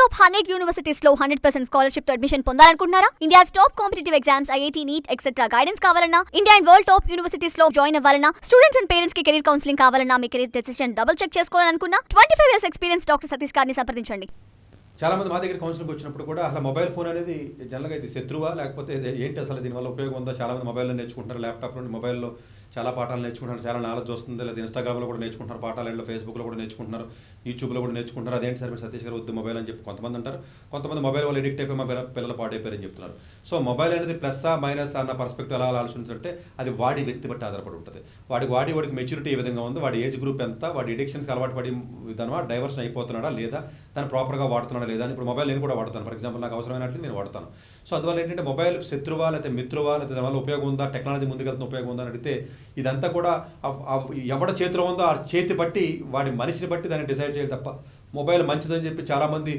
Top 100 universities లో 100% scholarship తో admission పొందాలనుకుంటున్నారా? India's top competitive exams, IIT, NEET etcetera guidance కావాలన్నా, India and world top universities లో join అవ్వాలన్నా, స్టూడెంట్స్ అండ్ పేరెంట్స్ కి కెరీర్ కౌన్సిలింగ్ కావాలన్నా, మీ కెరీర్ డెసిషన్ డబుల్ చెక్ చేసుకోవాలనుకున్నా 25 years ఎక్స్పీరియన్స్ డాక్టర్ సతీష్ గారిని సంప్రదించండి. చాలా మంది మా దగ్గర కౌన్సిలింగ్ వచ్చినప్పుడు కూడా అసలు మొబైల్ ఫోన్ అనేది జనరల్గా ఇది శత్రువా లేకపోతే ఏంటి అసలు దీనివల్ల ఉపయోగం ఉందా? చాలా మంది మొబైల్లో నేర్చుకుంటారు, ల్యాప్టాప్ నుండి మొబైల్లో చాలా పాఠాలు నేర్చుకుంటారు, చాలా నాలెడ్జ్ వస్తుంది, లేదా ఇన్స్టాగ్రామ్లో కూడా నేర్చుకుంటారు పాఠాలు, ఫేస్బుక్లో కూడా నేర్చుకుంటున్నారు, యూట్యూబ్లో కూడా నేర్చుకుంటున్నారు. అదేంటి సార్ మీరు సతీష్ గారు వద్దు మొబైల్ అని చెప్పి కొంతమంది అంటారు. కొంతమంది మొబైల్ వాళ్ళు ఎడిక్ట్ అయిపోయి మా పిల్లలు పాడైపోయారని చెప్తున్నారు. సో మొబైల్ అనేది ప్లస్సా మైనస్ అన్న పర్స్పెక్టివ్ ఎలా ఆలోచించుంటే అది వాడి వ్యక్తి బట్టి ఆధారపడి ఉంటుంది. వాడికి మెచ్యూరిటీ ఏ విధంగా ఉంది, వాడి ఏజ్ గ్రూప్ ఎంత, వాడి ఎడిక్షన్స్కి అలవాటు పడి విధానమా డైవర్షన్ అయిపోతున్నాడా లేదా, దాన్ని ప్రాపర్గా వాడుతున్నాడా లేదా. ఇప్పుడు మొబైల్ నేను కూడా వాడతాను, ఫర్ ఎగ్జాంపుల్ నాకు అవసరమైనట్లు నేను వాడతాను. సో అందువల్ల ఏంటంటే మొబైల్ శత్రువా లేకపోతే మిత్రువా లేకపోతే దానివల్ల ఉపయోగం ఉందా, టెక్నాలజీ ముందుకెళ్తున్న ఉపయోగం ఉందా అని అడిగితే ఇదంతా కూడా ఎవడ చేతిలో ఉందో ఆ చేతి బట్టి వాడి మనిషిని బట్టి దాన్ని డిసైడ్ చేయాలి తప్ప మొబైల్ మంచిదని చెప్పి చాలామంది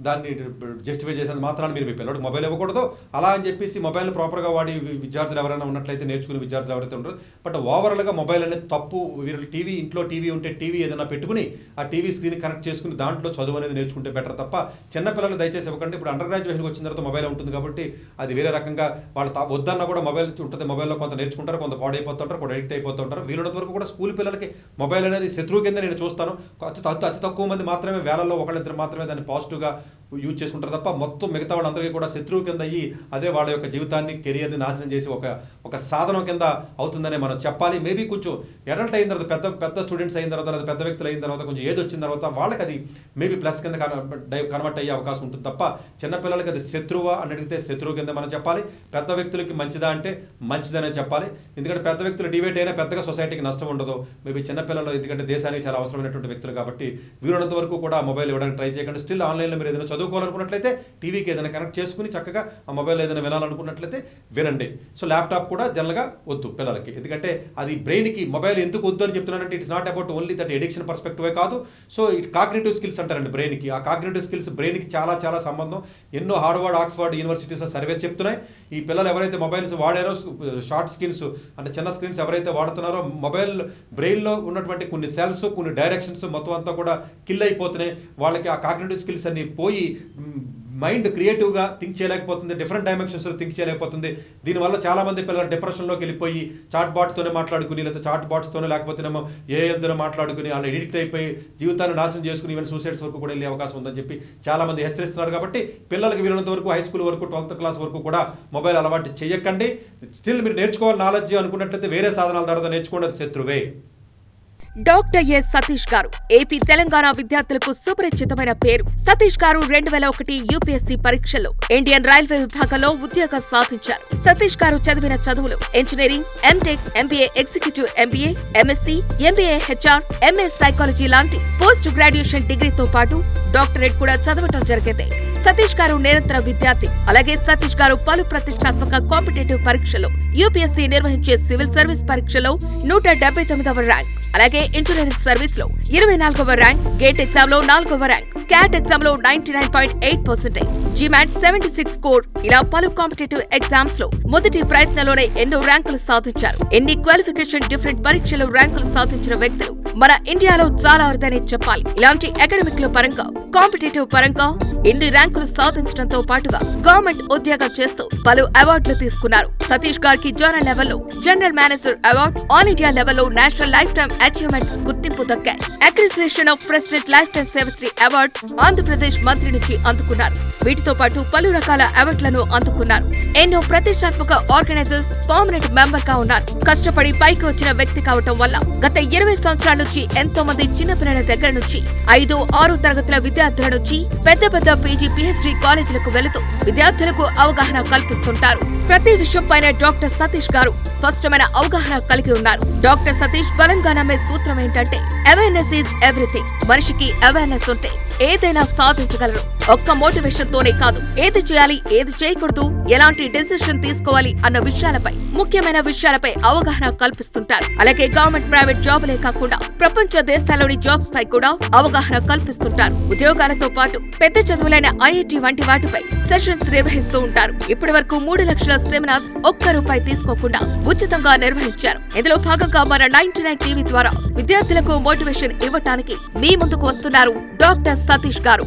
దాన్ని జస్టిఫై చేసేది మాత్రాన్ని మీరు మీ పిల్లడికి మొబైల్ ఇవ్వకూడదు అలా అని చెప్పేసి మొబైల్ని ప్రాపర్గా వాడి విద్యార్థులు ఎవరైనా ఉన్నట్లయితే నేర్చుకునే విద్యార్థులు ఎవరైతే ఉంటారో. బట్ ఓవరాల్గా మొబైల్ అనేది తప్పు. వీరు ఇంట్లో టీవీ ఉంటే టీవీ ఏదైనా పెట్టుకుని ఆ టీవీ స్క్రీన్ కనెక్ట్ చేసుకుని దాంట్లో చదువు అనేది నేర్చుకుంటే బెటర్ తప్ప చిన్నపిల్లలు దయచేసి ఇవ్వకండి. ఇప్పుడు అండర్ గ్రాడ్యుయేషన్కి వచ్చిన తర్వాత మొబైల్ ఉంటుంది కాబట్టి అది వేరే రకంగా వాళ్ళు వద్దన్నా కూడా మొబైల్ ఉంటుంది. మొబైల్లో కొంత నేర్చుకుంటారు, కొంత పాడైపోతుంటారు, కొంత ఎడిక్ట్ అయిపోతుంటారు. వీళ్ళంత వరకు కూడా స్కూల్ పిల్లలకి మొబైల్ అనేది శత్రువు కింద నేను చూస్తాను. అతి తక్కువ మంది మాత్రమే, వేలల్లో ఒకళ్ళిద్దరు మాత్రమే దాన్ని పాజిటివ్గా యూజ్ చేసుకుంటారు తప్ప మొత్తం మిగతా వాళ్ళందరికీ కూడా శత్రువు కింద అయ్యి అదే వాళ్ళ యొక్క జీవితాన్ని, కెరియర్ని నాశనం చేసి ఒక సాధనం కింద అవుతుందనే మనం చెప్పాలి. మేబీ కొంచెం అడల్ట్ అయిన తర్వాత పెద్ద స్టూడెంట్స్ అయిన తర్వాత లేదా పెద్ద వ్యక్తులు అయిన తర్వాత కొంచెం ఏజ్ వచ్చిన తర్వాత వాళ్ళకి అది మేబీ ప్లస్ కింద కన్వర్ట్ అయ్యే అవకాశం ఉంటుంది తప్ప చిన్నపిల్లలకి అది శత్రువా అని అడిగితే శత్రువు కింద మనం చెప్పాలి. పెద్ద వ్యక్తులకి మంచిదా అంటే మంచిదనే చెప్పాలి. ఎందుకంటే పెద్ద వ్యక్తులు డివేట్ అయినా పెద్దగా సొసైటీకి నష్టం ఉండదు. మేబీ చిన్నపిల్లలు ఎందుకంటే దేశానికి చాలా అవసరమైనటువంటి వ్యక్తులు కాబట్టి వీలున్నంత వరకు కూడా మొబైల్ ఇవ్వడానికి ట్రై చేయకండి. స్టిల్ ఆన్లైన్లో మీరు ఏదైనా చదువుకోవాలనుకున్నట్లయితే టీవీకి ఏదైనా కనెక్ట్ చేసుకుని చక్కగా ఆ మొబైల్ ఏదైనా వినాలనుకున్నట్లయితే వినండి. సో ల్యాప్టాప్ కూడా జనరల్గా వద్దు పిల్లలకి. ఎందుకంటే అది బ్రెయిన్కి మొబైల్ ఎందుకు వద్దు అని చెప్తున్నానంటే it's not about only that addiction పర్స్పెక్టివే కాదు. సో ఇట్ కాగ్నిటివ్ స్కిల్స్ అంటారండి బ్రెయిన్కి. ఆ కాగ్నిటివ్ స్కిల్స్ బ్రెయిన్కి చాలా చాలా సంబంధం. ఎన్నో హార్వర్డ్, ఆక్స్ఫర్డ్ యూనివర్సిటీస్లో సర్వేస్ చెప్తున్నాయి. ఈ పిల్లలు ఎవరైతే మొబైల్స్ వాడారో, షార్ట్ స్క్రీన్స్ అంటే చిన్న స్క్రీన్స్ ఎవరైతే వాడుతున్నారో మొబైల్ బ్రెయిన్లో ఉన్నటువంటి కొన్ని సెల్స్, కొన్ని డైరెక్షన్స్ మొత్తం అంతా కూడా కిల్ అయిపోతున్నాయి. వాళ్ళకి ఆ కాగ్నిటివ్ స్కిల్స్ అన్ని పోయి మైండ్ క్రియేటివ్గా థింక్ చేయలేకపోతుంది, డిఫరెంట్ డైమెన్షన్స్లో థింక్ చేయలేకపోతుంది. దీనివల్ల చాలామంది పిల్లలు డిప్రెషన్లోకి వెళ్ళిపోయి చాట్ బాట్తోనే మాట్లాడుకుని లేదా చాట్ బాట్స్తోనే లేకపోతేనేమో ఏదైనా మాట్లాడుకుని వాళ్ళు ఎడిక్ట్ అయిపోయి జీవితాన్ని నాశనం చేసుకుని ఈవెన్ సూసైడ్స్ వరకు కూడా వెళ్ళే అవకాశం ఉందని చెప్పి చాలామంది హెచ్చరిస్తున్నారు. కాబట్టి పిల్లలకి వీళ్ళంత వరకు హై స్కూల్ వరకు 12th క్లాస్ వరకు కూడా మొబైల్ అలవాటు చేయకండి. స్టిల్ మీరు నేర్చుకోవాలి నాలెడ్జ్ అనుకున్నట్లయితే వేరే సాధనాల ద్వారా నేర్చుకోండి, అది శత్రువే. డాక్టర్ ఎస్ సతీష్ గారు ఏపీ తెలంగాణ విద్యార్థులకు సుపరిచితమైన పేరు. సతీష్ గారు 2001 యూపీఎస్సీ పరీక్షల్లో ఇండియన్ రైల్వే విభాగంలో ఉద్యోగం సాధించారు. సతీష్ గారు చదివిన చదువులు engineering, MTech, MBA, executive MBA, MSc, MBA HR, MA psychology లాంటి పోస్ట్ గ్రాడ్యుయేషన్ డిగ్రీతో పాటు డాక్టరేట్ కూడా చదవటం జరిగింది. సతీష్ గారు నిరంతర విద్యార్థి. అలాగే సతీష్ గారు పలు ప్రతిష్టాత్మక కాంపిటేటివ్ పరీక్షలో యూపీఎస్సీ నిర్వహించే సివిల్ సర్వీస్ పరీక్షలో 179వ ర్యాంక్, అలాగే ఇంజనీరింగ్ సర్వీస్ లో 24వ ర్యాంక్, గేట్ ఎగ్జామ్ లో 4వ ర్యాంక్, క్యాట్ ఎగ్జామ్ లో 99.8%, జీమాట్ 76 స్కోర్, ఇలా పలు కాంపిటేటివ్ ఎగ్జామ్స్ లో మొదటి ప్రయత్నంలోనే ఎన్నో ర్యాంకులు సాధించారు. ఎన్ని క్వాలిఫికేషన్ డిఫరెంట్ పరీక్షలు ర్యాంకులు సాధించిన వ్యక్తులు మన ఇండియాలో చాలా అరుదనే చెప్పాలి. ఇలాంటి అకాడమిక్ లో పరంగా, కాంపిటేటివ్ పరంగా ఇన్ని ర్యాంకులు సాధించడంతో పాటుగా గవర్నమెంట్ ఉద్యోగం చేస్తూ పలు అవార్డులు తీసుకున్నారు. సతీష్ గారికి జోనల్ లెవెల్లో general manager award, all India లెవెల్లో నేషనల్ లైఫ్ టైమ్ అచీవ్మెంట్ గుర్తింపు దక్కాయి. Appreciation of president lifetime Sevashri award Andhra Pradesh మంత్రి నుంచి అందుకున్నారు. వీటితో పాటు పలు రకాల అవార్డులను అందుకున్నారు. ఎన్నో ప్రతిష్టాత్మక ఆర్గనైజర్స్ పర్మనెంట్ మెంబర్ గా ఉన్నారు. కష్టపడి పైకి వచ్చిన వ్యక్తి కావటం వల్ల గత 20 సంవత్సరాల నుంచి ఎంతో మంది చిన్నపిల్లల దగ్గర నుంచి 5, 6 తరగతుల విద్యార్థుల నుంచి పెద్ద పీజీ, పీహెచ్డీ కాలేజీలకు వెళుతూ విద్యార్థులకు అవగాహన కల్పిస్తుంటారు. ప్రతి విషయం పైన డాక్టర్ సతీష్ గారు స్పష్టమైన అవగాహన కలిగి ఉన్నారు. డాక్టర్ సతీష్ బలంగా నమ్మే సూత్రం ఏంటంటే అవేర్నెస్ ఈజ్ ఎవ్రీథింగ్. మనిషికి అవేర్నెస్ ఉంటే ఏదైనా సాధించగలరు. ఒక్క మోటివేషన్ తోనే కాదు, ఏది చేయాలి, ఏది చేయకూడదు, ఎలాంటి డెసిషన్ తీసుకోవాలి అన్న విషయాలపై, ముఖ్యమైన విషయాలపై అవగాహన కల్పిస్తుంటారు. అలాగే గవర్నమెంట్, ప్రైవేట్ జాబులే కాకుండా ప్రపంచ దేశాల్లోని జాబ్స్ పై కూడా అవగాహన కల్పిస్తుంటారు. ఉద్యోగాలతో పాటు పెద్ద చదువులైన ఐఐటీ వంటి వాటిపై సెషన్స్ నిర్వహిస్తూ ఉంటారు. ఇప్పటి వరకు 3 లక్షల సెమినార్స్ ₹1 తీసుకోకుండా ఉచితంగా నిర్వహించారు. ఇందులో భాగంగా మన 99 టీవీ ద్వారా విద్యార్థులకు మోటివేషన్ ఇవ్వటానికి మీ ముందుకు వస్తున్నారు డాక్టర్ సతీష్ గారు.